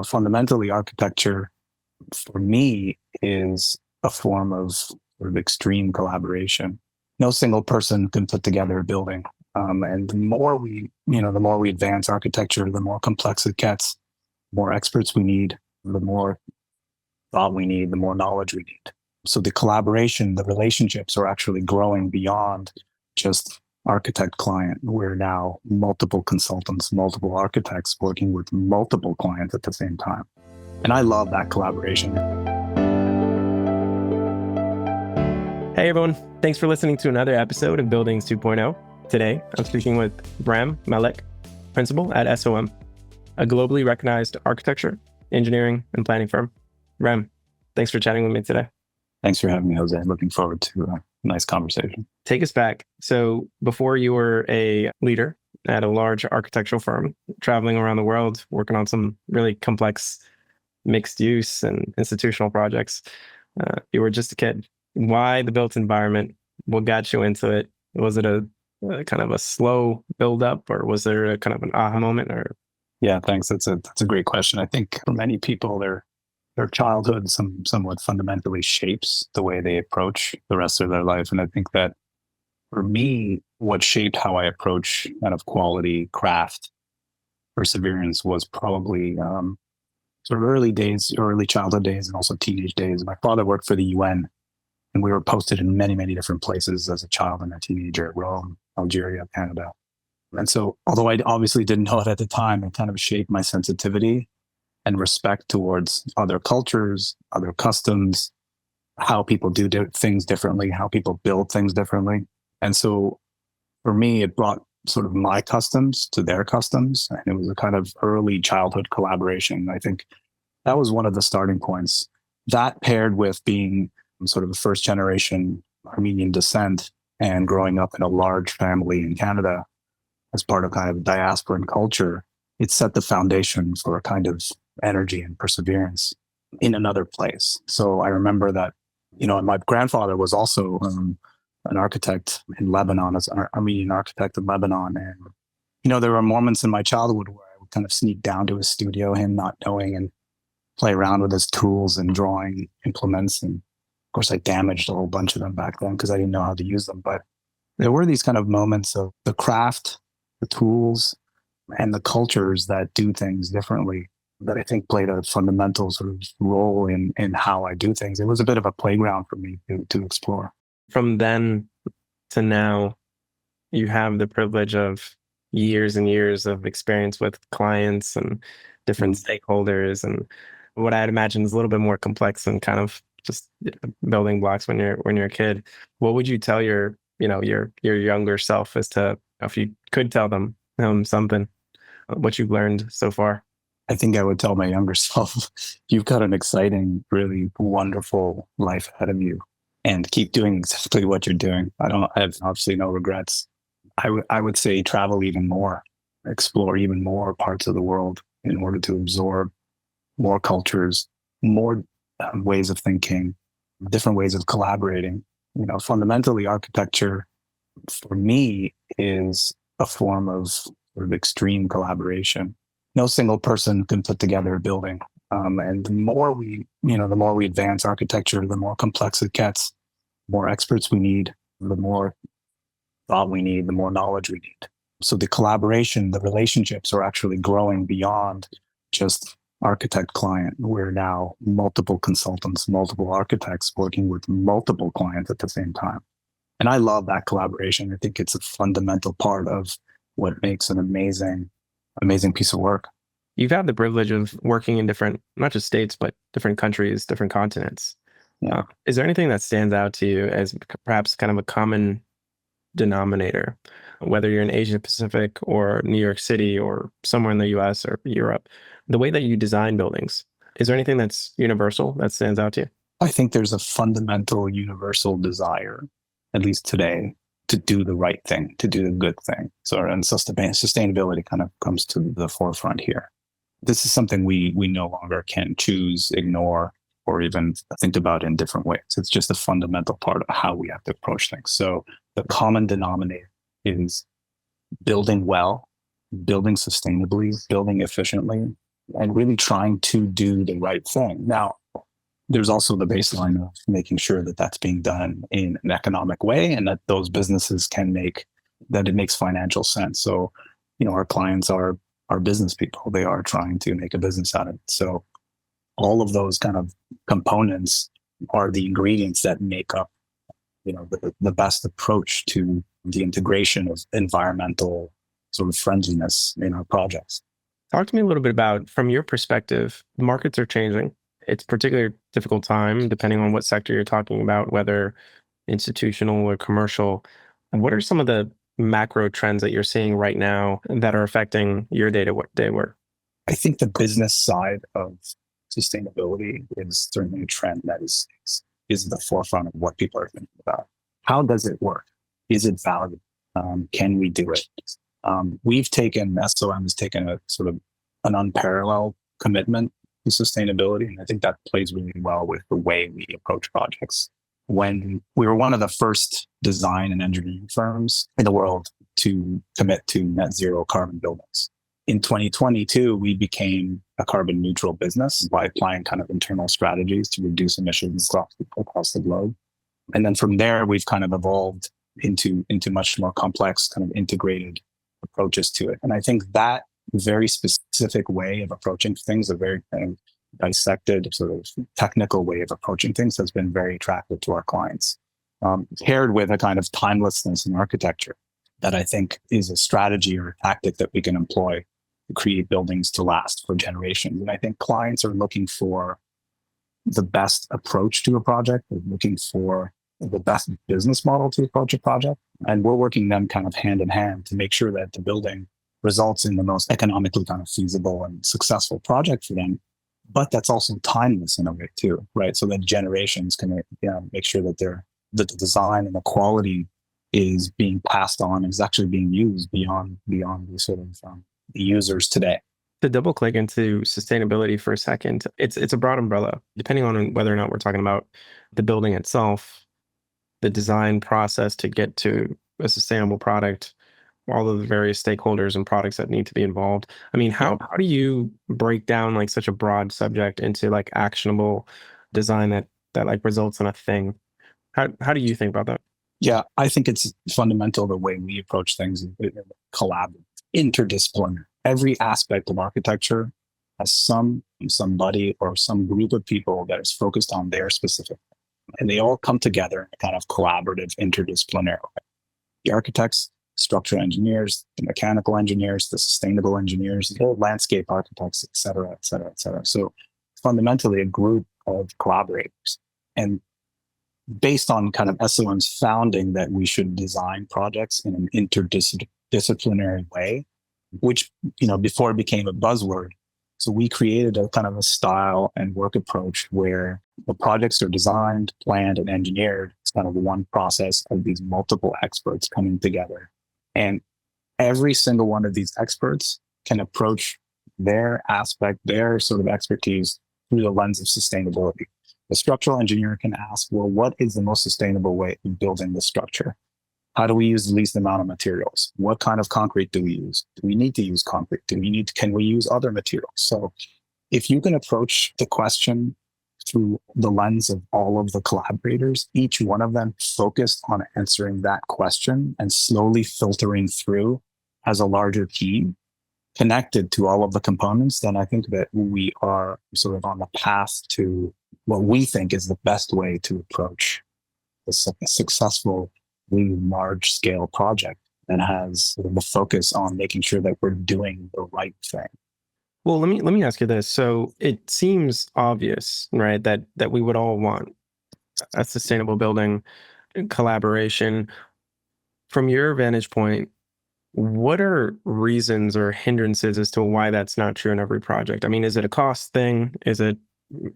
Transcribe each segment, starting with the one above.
Fundamentally, architecture for me is a form of sort of extreme collaboration. No single person can put together a building. And the more we advance architecture, the more complex it gets, the more experts we need, the more thought we need, the more knowledge we need. So the collaboration, the relationships are actually growing beyond just architect client. We're now multiple consultants, multiple architects working with multiple clients at the same time. And I love that collaboration. Hey everyone, thanks for listening to another episode of Buildings 2.0. Today, I'm speaking with Vram Malek, principal at SOM, a globally recognized architecture, engineering, and planning firm. Vram, thanks for chatting with me today. Thanks for having me, Jose. Looking forward to a nice conversation. Take us back. So before you were a leader at a large architectural firm, traveling around the world, working on some really complex mixed use and institutional projects, you were just a kid. Why the built environment? What got you into it? Was it a kind of a slow build up, or was there a kind of an aha moment? Or yeah, thanks. That's a great question. I think for many people, their childhood somewhat fundamentally shapes the way they approach the rest of their life. And I think that for me, what shaped how I approach kind of quality, craft, perseverance was probably sort of early childhood days, and also teenage days. My father worked for the UN, and we were posted in many, many different places as a child and a teenager: Rome, Algeria, Canada. And so, although I obviously didn't know it at the time, it kind of shaped my sensitivity and respect towards other cultures, other customs, how people do things differently, how people build things differently. And so for me, it brought sort of my customs to their customs. And it was a kind of early childhood collaboration. I think that was one of the starting points. That paired with being sort of a first generation Armenian descent and growing up in a large family in Canada as part of kind of diasporan culture, it set the foundation for a kind of energy and perseverance in another place. So I remember that, my grandfather was also an architect in Lebanon, as an Armenian architect in Lebanon. And, there were moments in my childhood where I would kind of sneak down to his studio, him not knowing, and play around with his tools and drawing implements. And of course, I damaged a whole bunch of them back then because I didn't know how to use them. But there were these kind of moments of the craft, the tools, and the cultures that do things differently that I think played a fundamental sort of role in how I do things. It was a bit of a playground for me to explore. From then to now, you have the privilege of years and years of experience with clients and different stakeholders, and what I'd imagine is a little bit more complex than kind of just building blocks when you're a kid. What would you tell your younger self as to, if you could tell them something, what you've learned so far? I think I would tell my younger self, you've got an exciting, really wonderful life ahead of you, and keep doing exactly what you're doing. I have obviously no regrets. I would say travel even more, explore even more parts of the world in order to absorb more cultures, more ways of thinking, different ways of collaborating. Fundamentally, architecture for me is a form of sort of extreme collaboration. No single person can put together a building. And the more we advance architecture, the more complex it gets, the more experts we need, the more thought we need, the more knowledge we need. So the collaboration, the relationships are actually growing beyond just architect client. We're now multiple consultants, multiple architects working with multiple clients at the same time. And I love that collaboration. I think it's a fundamental part of what makes an amazing piece of work. You've had the privilege of working in different, not just states, but different countries, different continents. Yeah. Is there anything that stands out to you as perhaps kind of a common denominator, whether you're in Asia Pacific or New York City or somewhere in the US or Europe, the way that you design buildings? Is there anything that's universal that stands out to you? I think there's a fundamental universal desire, at least today, to do the right thing, to do the good thing. So, and sustainability kind of comes to the forefront here. This is something we no longer can choose, ignore, or even think about in different ways. It's just a fundamental part of how we have to approach things. So the common denominator is building well, building sustainably, building efficiently, and really trying to do the right thing. Now, there's also the baseline of making sure that that's being done in an economic way and that those businesses that it makes financial sense. So, our clients are business people. They are trying to make a business out of it. So all of those kind of components are the ingredients that make up, the best approach to the integration of environmental sort of friendliness in our projects. Talk to me a little bit about, from your perspective, markets are changing. It's a particularly difficult time, depending on what sector you're talking about, whether institutional or commercial. What are some of the macro trends that you're seeing right now that are affecting your day-to-day work? I think the business side of sustainability is certainly a trend that is the forefront of what people are thinking about. How does it work? Is it valuable? Can we do it? SOM has taken a sort of an unparalleled commitment to sustainability. And I think that plays really well with the way we approach projects. When we were one of the first design and engineering firms in the world to commit to net zero carbon buildings. In 2022, we became a carbon neutral business by applying kind of internal strategies to reduce emissions across the globe. And then from there, we've kind of evolved into much more complex, kind of integrated approaches to it. And I think that very specific way of approaching things, a very kind of dissected sort of technical way of approaching things, has been very attractive to our clients, paired with a kind of timelessness in architecture that I think is a strategy or a tactic that we can employ to create buildings to last for generations. And I think clients are looking for the best approach to a project. They're looking for the best business model to approach a project. And we're working them kind of hand in hand to make sure that the building results in the most economically kind of feasible and successful project for them. But that's also timeless in a way too, right? So that generations can make sure that the design and the quality is being passed on, is actually being used beyond the sort of the users today. To double click into sustainability for a second, it's a broad umbrella, depending on whether or not we're talking about the building itself, the design process to get to a sustainable product, all of the various stakeholders and products that need to be involved. I mean, how do you break down like such a broad subject into like actionable design that like results in a thing? How do you think about that? Yeah, I think it's fundamental the way we approach things, collaborative, interdisciplinary. Every aspect of architecture has somebody or some group of people that is focused on their specific, and they all come together in a kind of collaborative, interdisciplinary way. The architects, structural engineers, the mechanical engineers, the sustainable engineers, the landscape architects, et cetera, et cetera, et cetera. So fundamentally a group of collaborators. And based on kind of SOM's founding that we should design projects in an interdisciplinary way, which, before it became a buzzword. So we created a kind of a style and work approach where the projects are designed, planned, and engineered. It's kind of one process of these multiple experts coming together. And every single one of these experts can approach their sort of expertise through the lens of sustainability. The structural engineer can ask, well, what is the most sustainable way of building the structure? How do we use the least amount of materials? What kind of concrete do we use? Do we need to use concrete? Can we use other materials? So if you can approach the question through the lens of all of the collaborators, each one of them focused on answering that question and slowly filtering through as a larger team, connected to all of the components, then I think that we are sort of on the path to what we think is the best way to approach a successful, really large scale project that has sort of the focus on making sure that we're doing the right thing. Well, let me ask you this. So it seems obvious, right, that we would all want a sustainable building collaboration. From your vantage point, what are reasons or hindrances as to why that's not true in every project? I mean, is it a cost thing? Is it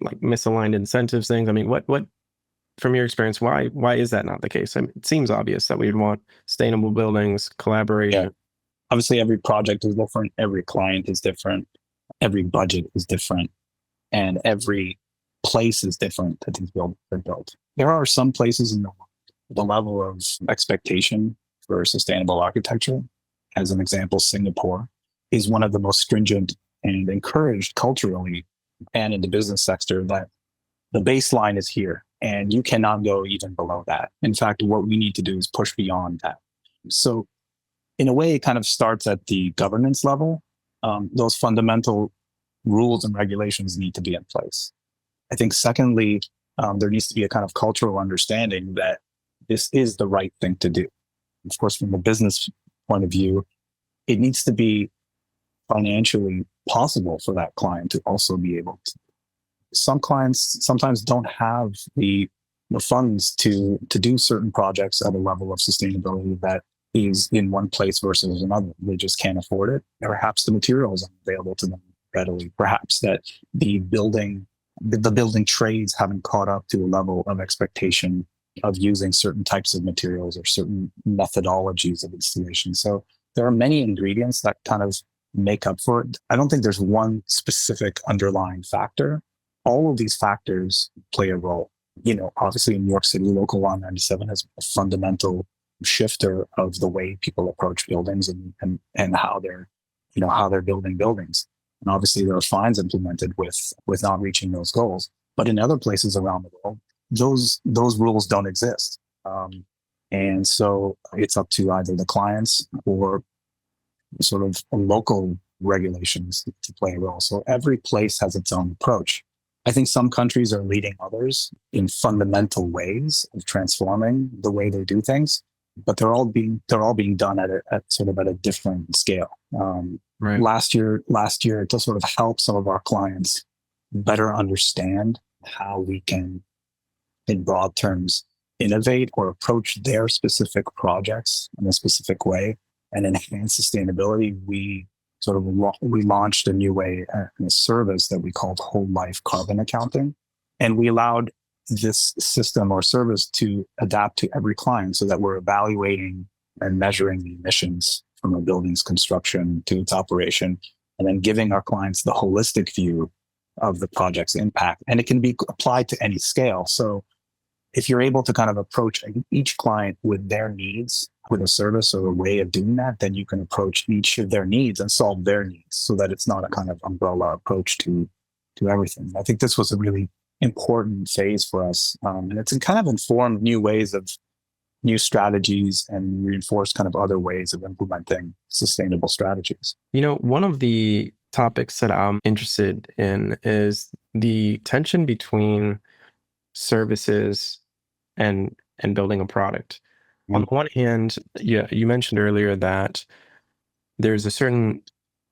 like misaligned incentives things? I mean, what from your experience, why is that not the case? I mean, it seems obvious that we'd want sustainable buildings, collaboration. Yeah. Obviously, every project is different. Every client is different. Every budget is different. And every place is different that these buildings are built. There are some places in the level of expectation for sustainable architecture. As an example, Singapore is one of the most stringent and encouraged culturally and in the business sector that the baseline is here and you cannot go even below that. In fact, what we need to do is push beyond that. So in a way, it kind of starts at the governance level. Those fundamental rules and regulations need to be in place. I think secondly, there needs to be a kind of cultural understanding that this is the right thing to do. Of course, from a business point of view, it needs to be financially possible for that client to also be able to. Some clients sometimes don't have the funds to do certain projects at a level of sustainability that is in one place versus another. They just can't afford it. Perhaps the materials aren't available to them readily. Perhaps that the building trades haven't caught up to a level of expectation of using certain types of materials or certain methodologies of installation. So there are many ingredients that kind of make up for it. I don't think there's one specific underlying factor. All of these factors play a role. Obviously in New York City, Local Law 97 has a fundamental shifter of the way people approach buildings and how they're building buildings. And obviously there are fines implemented with not reaching those goals. But in other places around the world, those rules don't exist. And so it's up to either the clients or sort of local regulations to play a role. So every place has its own approach. I think some countries are leading others in fundamental ways of transforming the way they do things, but they're all being done at a different scale. Right. Last year, to sort of help some of our clients better understand how we can, in broad terms, innovate or approach their specific projects in a specific way and enhance sustainability, we launched a new way, a service that we called whole life carbon accounting. And we allowed this system or service to adapt to every client so that we're evaluating and measuring the emissions from a building's construction to its operation, and then giving our clients the holistic view of the project's impact. And it can be applied to any scale. So if you're able to kind of approach each client with their needs, with a service or a way of doing that, then you can approach each of their needs and solve their needs so that it's not a kind of umbrella approach to everything. I think this was a really important phase for us. And it's kind of informed new strategies and reinforced kind of other ways of implementing sustainable strategies. One of the topics that I'm interested in is the tension between services and building a product. On the one hand, you mentioned earlier that there's a certain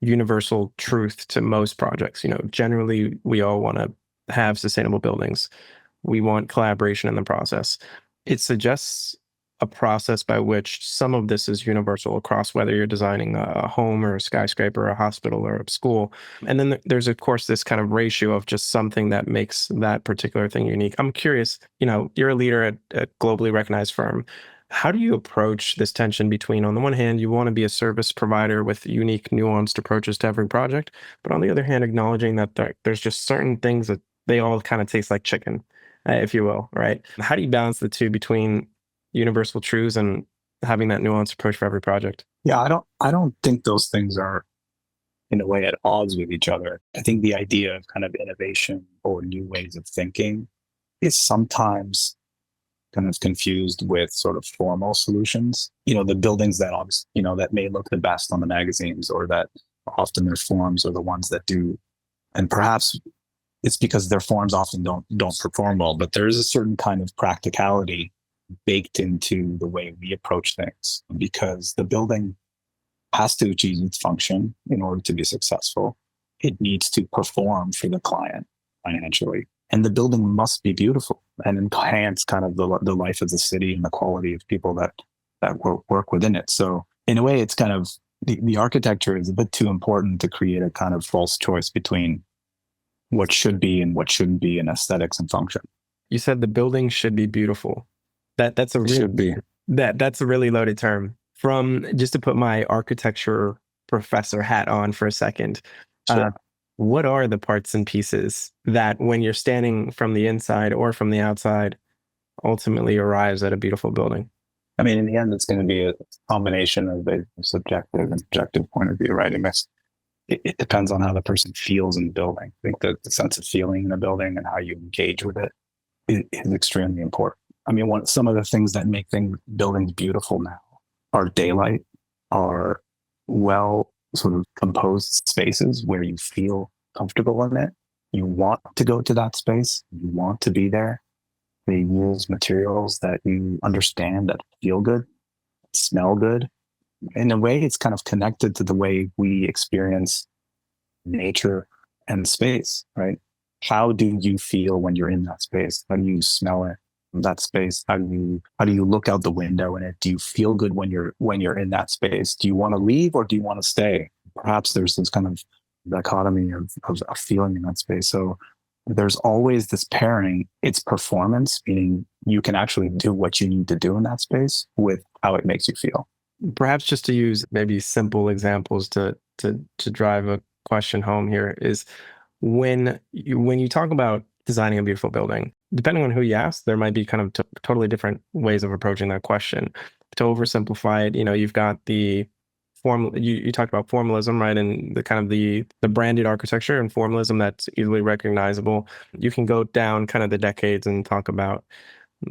universal truth to most projects. Generally, we all want to have sustainable buildings. We want collaboration in the process. It suggests a process by which some of this is universal across whether you're designing a home or a skyscraper, or a hospital or a school. And then there's, of course, this kind of ratio of just something that makes that particular thing unique. I'm curious, you're a leader at a globally recognized firm. How do you approach this tension between, on the one hand, you want to be a service provider with unique, nuanced approaches to every project, but on the other hand, acknowledging that there's just certain things that they all kind of taste like chicken, if you will, right? How do you balance the two between universal truths and having that nuanced approach for every project? Yeah, I don't think those things are in a way at odds with each other. I think the idea of kind of innovation or new ways of thinking is sometimes kind of confused with sort of formal solutions. The buildings that obviously, that may look the best on the magazines, or that often their forms are the ones that do. And perhaps it's because their forms often don't perform well, but there is a certain kind of practicality baked into the way we approach things, because the building has to achieve its function in order to be successful. It needs to perform for the client financially, and the building must be beautiful and enhance kind of the life of the city and the quality of people that work within it. So in a way, it's kind of the architecture is a bit too important to create a kind of false choice between what should be and what shouldn't be in aesthetics and function. You said the building should be beautiful. That's a really loaded term. From, just to put my architecture professor hat on for a second, Sure. What are the parts and pieces that, when you're standing from the inside or from the outside, ultimately arrives at a beautiful building? I mean, in the end, it's going to be a combination of a subjective and objective point of view, right? it depends on how the person feels in the building. I think the sense of feeling in the building and how you engage with it is extremely important. I mean, some of the things that make buildings beautiful now are daylight, are well sort of composed spaces where you feel comfortable in it. You want to go to that space. You want to be there. They use materials that you understand, that feel good, smell good. In a way, it's kind of connected to the way we experience nature and space, right? How do you feel when you're in that space? How do you smell it? That space? How do you look out the window in it? Do you feel good when you're in that space? Do you want to leave or do you want to stay? Perhaps there's this kind of dichotomy of feeling in that space. So there's always this pairing. It's performance, meaning you can actually do what you need to do in that space with how it makes you feel. Perhaps just to use maybe simple examples to drive a question home here is when you talk about designing a beautiful building, depending on who you ask, there might be kind of totally different ways of approaching that question. To oversimplify it, you've got the form. You talked about formalism, right? And the kind of the branded architecture and formalism that's easily recognizable. You can go down kind of the decades and talk about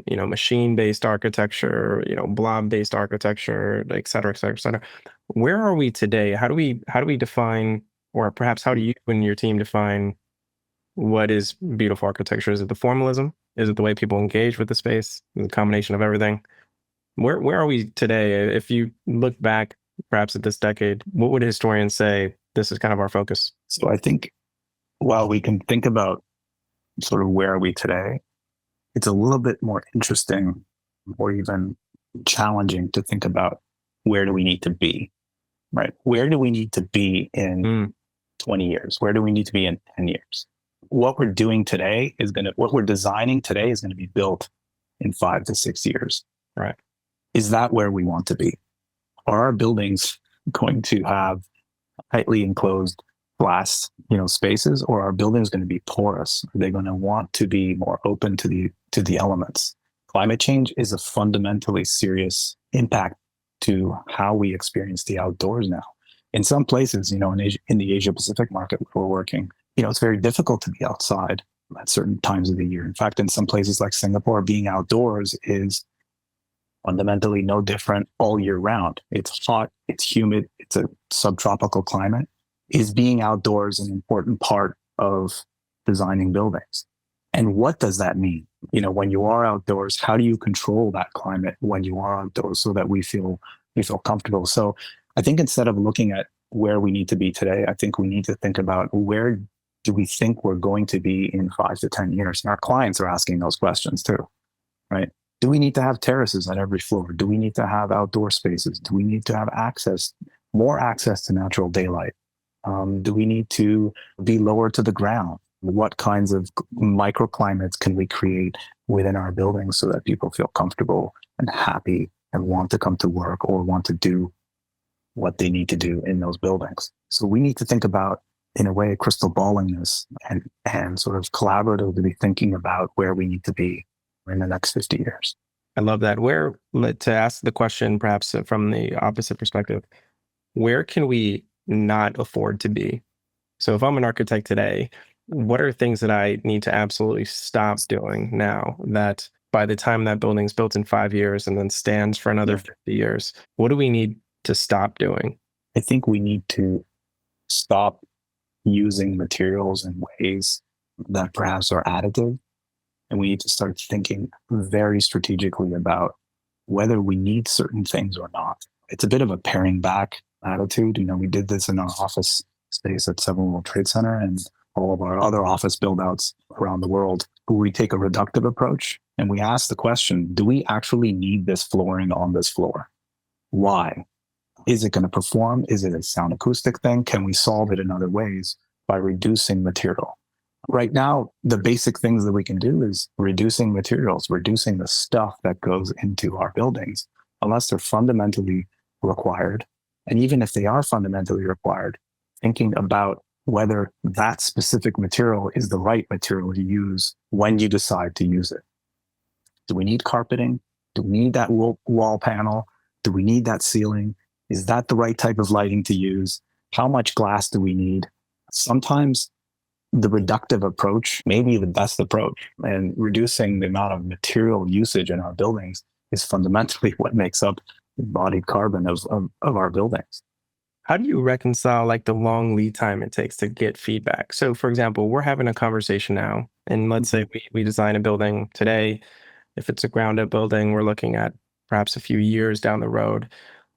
machine-based architecture, blob-based architecture, et cetera, et cetera, et cetera. Where are we today? How do we define, or perhaps how do you and your team define what is beautiful architecture? Is it the formalism? Is it the way people engage with the space? The combination of everything? Where are we today? If you look back, perhaps at this decade, what would historians say this is kind of our focus? So I think while we can think about sort of where are we today, it's a little bit more interesting or even challenging to think about where do we need to be, right? Where do we need to be in 20 years? Where do we need to be in 10 years? What we're doing today what we're designing today is going to be built in 5 to 6 years. Right. Is that where we want to be? Are our buildings going to have tightly enclosed glass, spaces, or are buildings going to be porous? Are they going to want to be more open to the elements? Climate change is a fundamentally serious impact to how we experience the outdoors now. In some places, in the Asia Pacific market where we're working, it's very difficult to be outside at certain times of the year. In fact, in some places like Singapore, being outdoors is fundamentally no different all year round. It's hot, it's humid, it's a subtropical climate. Is being outdoors an important part of designing buildings? And what does that mean? When you are outdoors, how do you control that climate when you are outdoors so that we feel comfortable? So I think instead of looking at where we need to be today, I think we need to think about where do we think we're going to be in 5 to 10 years? And our clients are asking those questions too, right? Do we need to have terraces at every floor? Do we need to have outdoor spaces? Do we need to have more access to natural daylight? Do we need to be lower to the ground? What kinds of microclimates can we create within our buildings so that people feel comfortable and happy and want to come to work or want to do what they need to do in those buildings? So we need to think about, in a way, crystal balling this and sort of collaboratively thinking about where we need to be in the next 50 years. I love that. To ask the question, perhaps from the opposite perspective, where can we not afford to be? So if I'm an architect today, what are things that I need to absolutely stop doing now that by the time that building's built in 5 years and then stands for another 50 years, what do we need to stop doing? I think we need to stop using materials in ways that perhaps are additive. And we need to start thinking very strategically about whether we need certain things or not. It's a bit of a paring back attitude. We did this in our office space at Seven World Trade Center and all of our other office build outs around the world, where we take a reductive approach and we ask the question, do we actually need this flooring on this floor? Why? Is it going to perform? Is it a sound acoustic thing? Can we solve it in other ways by reducing material? Right now, the basic things that we can do is reducing materials, reducing the stuff that goes into our buildings, unless they're fundamentally required. And even if they are fundamentally required, thinking about whether that specific material is the right material to use when you decide to use it. Do we need carpeting? Do we need that wall panel? Do we need that ceiling? Is that the right type of lighting to use? How much glass do we need? Sometimes the reductive approach may be the best approach, and reducing the amount of material usage in our buildings is fundamentally what makes up the embodied carbon of our buildings. How do you reconcile like the long lead time it takes to get feedback? So for example, we're having a conversation now, and let's say we design a building today. If it's a ground up building, we're looking at perhaps a few years down the road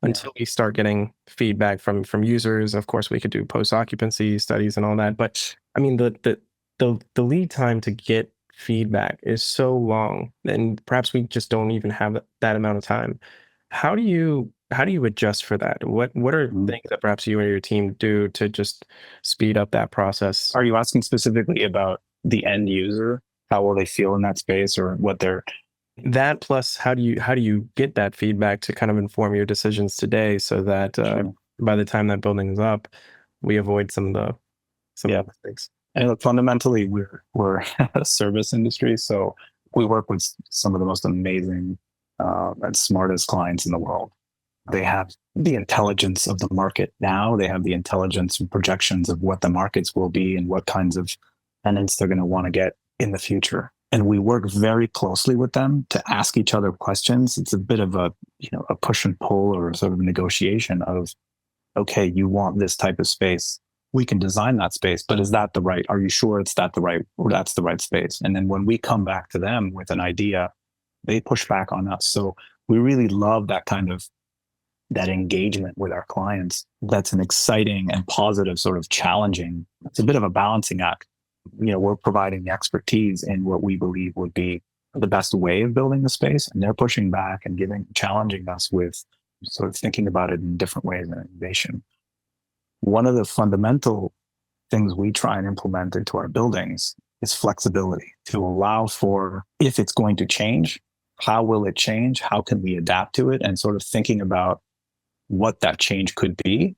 until we start getting feedback from users. Of course, we could do post occupancy studies and all that, but I mean the lead time to get feedback is so long, and perhaps we just don't even have that amount of time. How do you adjust for that? What are things that perhaps you and your team do to just speed up that process? Are you asking specifically about the end user? How will they feel in that space, or what they're That plus how do you get that feedback to kind of inform your decisions today so that by the time that building is up, we avoid some of the mistakes. And look, fundamentally, we're a service industry, so we work with some of the most amazing and smartest clients in the world. They have the intelligence of the market now. They have the intelligence and projections of what the markets will be and what kinds of tenants they're going to want to get in the future. And we work very closely with them to ask each other questions. It's a bit of a push and pull, or sort of a negotiation of, okay, you want this type of space. We can design that space, but is that the right? Are you sure that's the right space? And then when we come back to them with an idea, they push back on us. So we really love that engagement with our clients. That's an exciting and positive, sort of challenging. It's a bit of a balancing act. We're providing the expertise in what we believe would be the best way of building the space, and they're pushing back and challenging us with sort of thinking about it in different ways and innovation. One of the fundamental things we try and implement into our buildings is flexibility, to allow for, if it's going to change, how will it change? How can we adapt to it? And sort of thinking about what that change could be,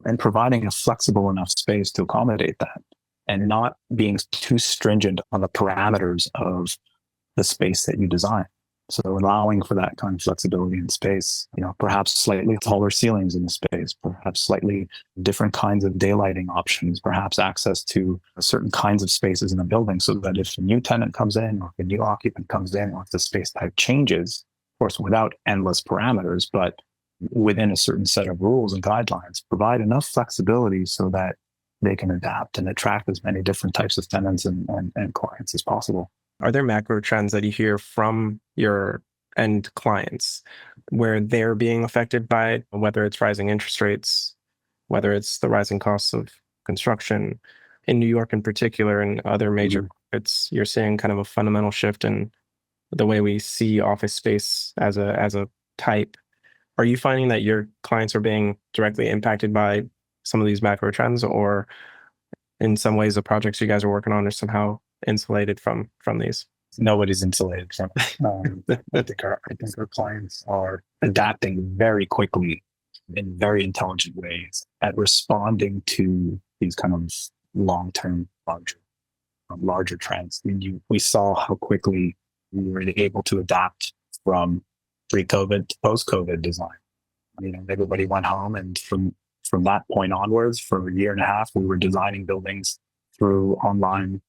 and providing a flexible enough space to accommodate that, and not being too stringent on the parameters of the space that you design. So allowing for that kind of flexibility in space, perhaps slightly taller ceilings in the space, perhaps slightly different kinds of daylighting options, perhaps access to certain kinds of spaces in the building, so that if a new tenant comes in, or if a new occupant comes in, or if the space type changes, of course, without endless parameters, but within a certain set of rules and guidelines, provide enough flexibility so that they can adapt and attract as many different types of tenants and clients as possible. Are there macro trends that you hear from your end clients where they're being affected by, whether it's rising interest rates, whether it's the rising costs of construction in New York in particular, and other major markets? You're seeing kind of a fundamental shift in the way we see office space as a type. Are you finding that your clients are being directly impacted by some of these macro trends, or in some ways the projects you guys are working on are somehow insulated from these? Nobody's insulated from it. I think our clients are adapting very quickly in very intelligent ways at responding to these kind of long-term larger trends. We saw how quickly we were able to adapt from pre-COVID to post-COVID design. Everybody went home, and from that point onwards, for a year and a half, we were designing buildings through online,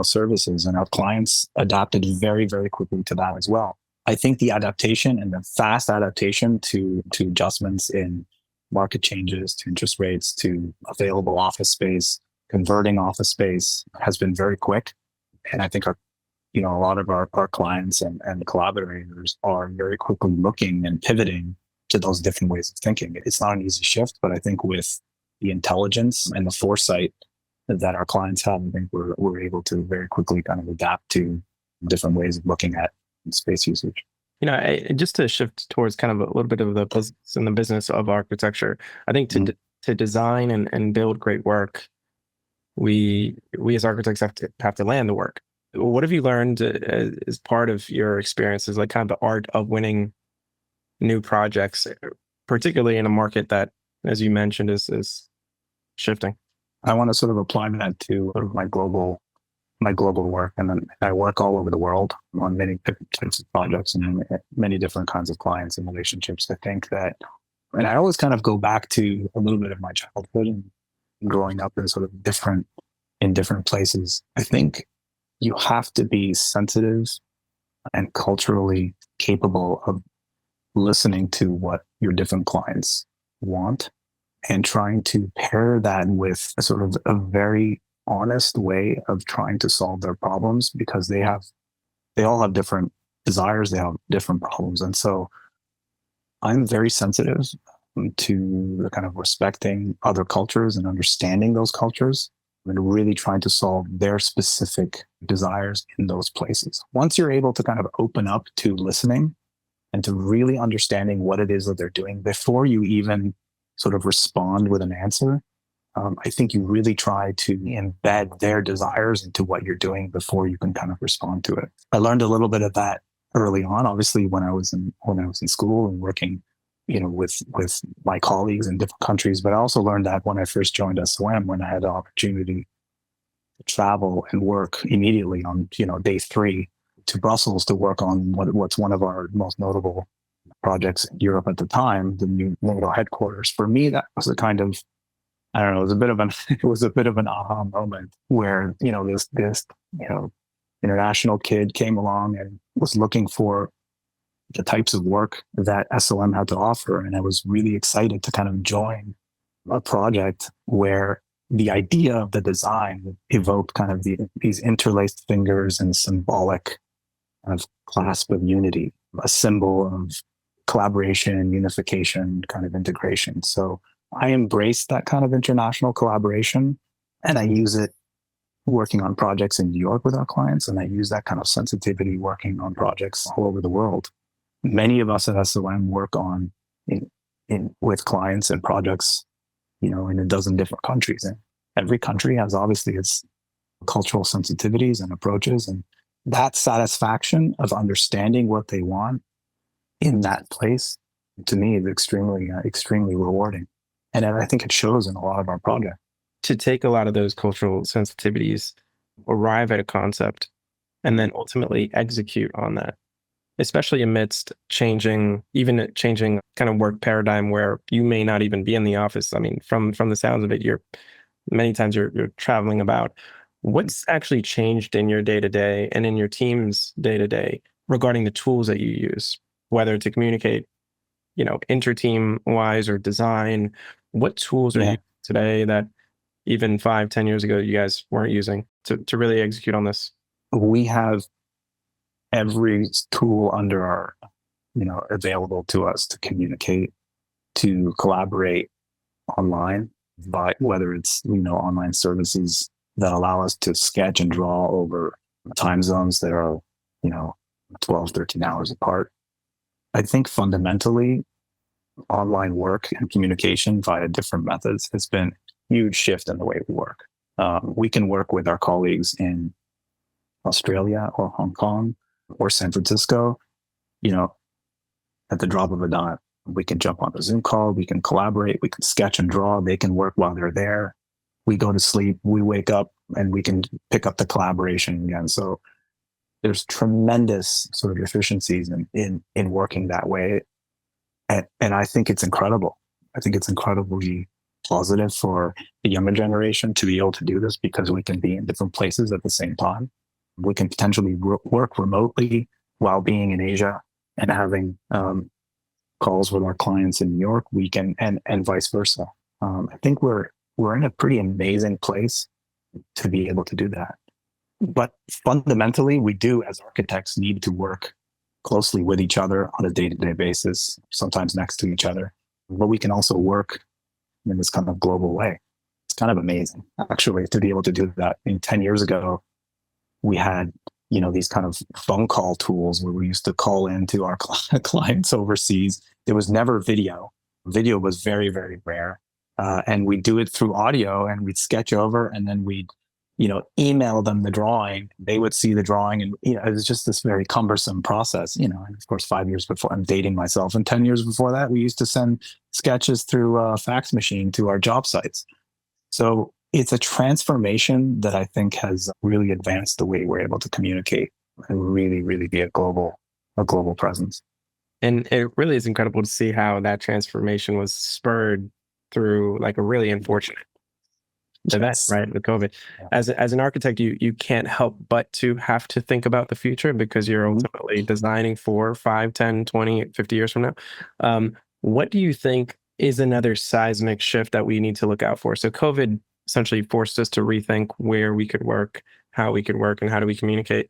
services, and our clients adapted very, very quickly to that as well. I think the adaptation and the fast adaptation to adjustments in market changes, to interest rates, to available office space, converting office space has been very quick. And I think a lot of our clients and collaborators are very quickly looking and pivoting to those different ways of thinking. It's not an easy shift, but I think with the intelligence and the foresight that our clients have, I think we're able to very quickly kind of adapt to different ways of looking at space usage. Just to shift towards kind of a little bit of the business of architecture, I think to design and build great work, we as architects have to land the work. What have you learned as part of your experiences, like kind of the art of winning new projects, particularly in a market that, as you mentioned, is shifting? I want to sort of apply that to sort of my global work, and then I work all over the world on many different types of projects and many different kinds of clients and relationships. I think that, and I always kind of go back to a little bit of my childhood, and growing up in sort of different places. I think you have to be sensitive and culturally capable of listening to what your different clients want and trying to pair that with a sort of a very honest way of trying to solve their problems, because they all have different desires, they have different problems. And so I'm very sensitive to the kind of respecting other cultures and understanding those cultures and really trying to solve their specific desires in those places. Once you're able to kind of open up to listening and to really understanding what it is that they're doing before you even sort of respond with an answer, I think you really try to embed their desires into what you're doing before you can kind of respond to it. I learned a little bit of that early on, obviously when I was in school and working, with my colleagues in different countries. But I also learned that when I first joined SOM, when I had the opportunity to travel and work immediately on, day 3 to Brussels to work on what's one of our most notable projects in Europe at the time, the new NATO headquarters. For me, that was a kind of, I don't know, it was a bit of an aha moment where, this international kid came along and was looking for the types of work that SOM had to offer. And I was really excited to kind of join a project where the idea of the design evoked kind of these interlaced fingers and symbolic kind of clasp of unity, a symbol of collaboration, unification, kind of integration. So I embrace that kind of international collaboration, and I use it working on projects in New York with our clients, and I use that kind of sensitivity working on projects all over the world. Many of us at SOM work on with clients and projects, in a dozen different countries, and every country has obviously its cultural sensitivities and approaches, and that satisfaction of understanding what they want in that place, to me, is extremely rewarding. And I think it shows in a lot of our projects. To take a lot of those cultural sensitivities, arrive at a concept, and then ultimately execute on that, especially amidst changing kind of work paradigm where you may not even be in the office. I mean, from the sounds of it, many times you're traveling about. What's actually changed in your day-to-day and in your team's day-to-day regarding the tools that you use, whether to communicate, inter-team wise or design? What tools are you today that even 5-10 years ago you guys weren't using to really execute on this? We have every tool under our, available to us to communicate, to collaborate online, by whether it's, online services that allow us to sketch and draw over time zones that are, 12, 13 hours apart. I think fundamentally online work and communication via different methods has been a huge shift in the way we work. We can work with our colleagues in Australia or Hong Kong or San Francisco, at the drop of a dime. We can jump on a Zoom call, we can collaborate, we can sketch and draw. They can work while they're there. We go to sleep, we wake up, and we can pick up the collaboration again. So there's tremendous sort of efficiencies in working that way. And I think it's incredible. I think it's incredibly positive for the younger generation to be able to do this, because we can be in different places at the same time. We can potentially work remotely while being in Asia and having calls with our clients in New York. We can, and vice versa. I think we're in a pretty amazing place to be able to do that. But fundamentally, we do, as architects, need to work closely with each other on a day-to-day basis, sometimes next to each other. But we can also work in this kind of global way. It's kind of amazing, actually, to be able to do that. 10 years ago, we had, these kind of phone call tools where we used to call into our clients overseas. There was never video. Video was very, very rare. And we'd do it through audio, and we'd sketch over, and then we'd, email them the drawing. They would see the drawing, and, it was just this very cumbersome process, and of course, 5 years before, I'm dating myself, and 10 years before that, we used to send sketches through a fax machine to our job sites. So it's a transformation that I think has really advanced the way we're able to communicate and really, really be a global presence. And it really is incredible to see how that transformation was spurred through like a really unfortunate event, Yes. right? With COVID. Yeah. As an architect, you can't help but to have to think about the future because you're Mhm. ultimately designing for 5, 10, 20, 50 years from now. What do you think is another seismic shift that we need to look out for? So COVID essentially forced us to rethink where we could work, how we could work, and how do we communicate.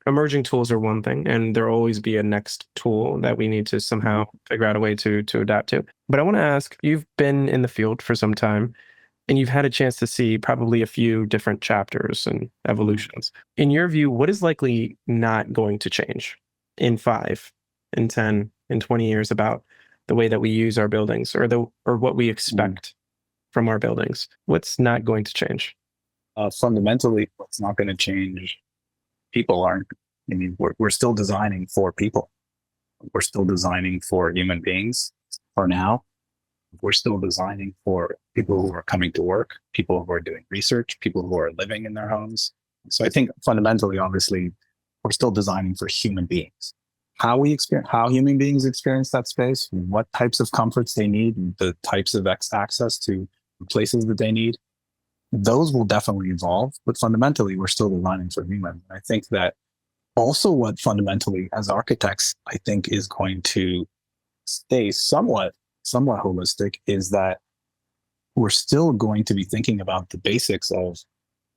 Emerging tools are one thing, and there'll always be a next tool that we need to somehow figure out a way to adapt to. But I want to ask, you've been in the field for some time and you've had a chance to see probably a few different chapters and evolutions. In your view, what is likely not going to change in 5, in 10, in 20 years about the way that we use our buildings or what we expect from our buildings? What's not going to change? Fundamentally, what's not going to change, people aren't. I mean, we're still designing for people. We're still designing for human beings for now. We're still designing for people who are coming to work, people who are doing research, people who are living in their homes. So I think fundamentally, obviously, we're still designing for human beings. How human beings experience that space, what types of comforts they need, the types of access to places that they need, those will definitely evolve. But fundamentally, we're still designing for humans. I think that also what fundamentally as architects, I think is going to stay somewhat holistic is that we're still going to be thinking about the basics of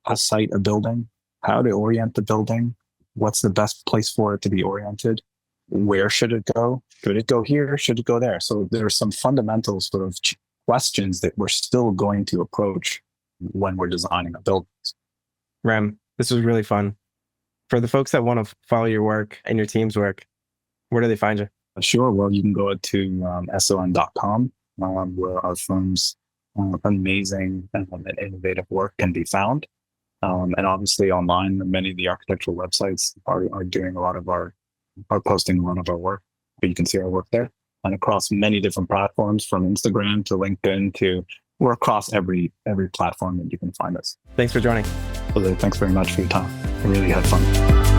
how to site a building, how to orient the building, what's the best place for it to be oriented, where should it go? Should it go here? Should it go there? So there are some fundamental sort of questions that we're still going to approach when we're designing a building. Ram, this was really fun. For the folks that want to follow your work and your team's work, where do they find you? Sure. Well, you can go to SOM.com, where our firm's amazing and innovative work can be found. And obviously online, many of the architectural websites are doing are posting a lot of our work, but you can see our work there. And across many different platforms, from Instagram to LinkedIn we're across every platform that you can find us. Thanks for joining. So thanks very much for your time. I really had fun.